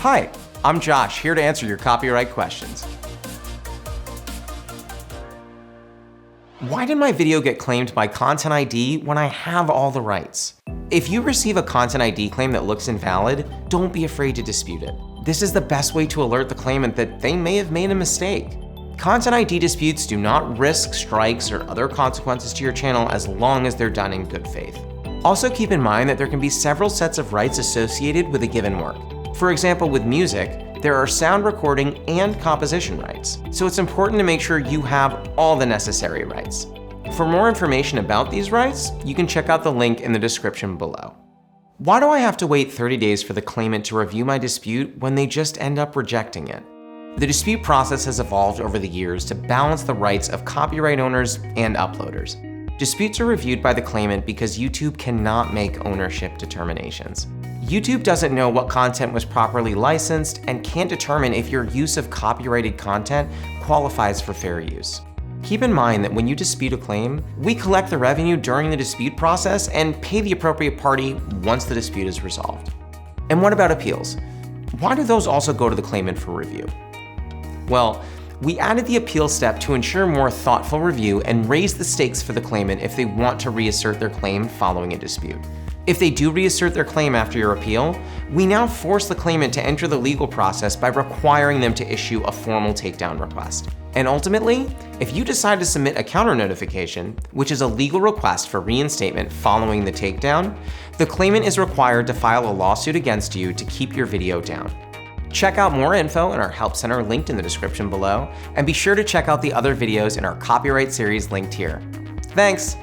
Hi, I'm Josh, here to answer your copyright questions. Why did my video get claimed by Content ID when I have all the rights? If you receive a Content ID claim that looks invalid, don't be afraid to dispute it. This is the best way to alert the claimant that they may have made a mistake. Content ID disputes do not risk strikes or other consequences to your channel as long as they're done in good faith. Also keep in mind that there can be several sets of rights associated with a given work. For example, with music, there are sound recording and composition rights, so it's important to make sure you have all the necessary rights. For more information about these rights, you can check out the link in the description below. Why do I have to wait 30 days for the claimant to review my dispute when they just end up rejecting it? The dispute process has evolved over the years to balance the rights of copyright owners and uploaders. Disputes are reviewed by the claimant because YouTube cannot make ownership determinations. YouTube doesn't know what content was properly licensed and can't determine if your use of copyrighted content qualifies for fair use. Keep in mind that when you dispute a claim, we collect the revenue during the dispute process and pay the appropriate party once the dispute is resolved. And what about appeals? Why do those also go to the claimant for review? Well, we added the appeal step to ensure more thoughtful review and raise the stakes for the claimant if they want to reassert their claim following a dispute. If they do reassert their claim after your appeal, we now force the claimant to enter the legal process by requiring them to issue a formal takedown request. And ultimately, if you decide to submit a counter notification, which is a legal request for reinstatement following the takedown, the claimant is required to file a lawsuit against you to keep your video down. Check out more info in our Help Center linked in the description below, and be sure to check out the other videos in our copyright series linked here. Thanks!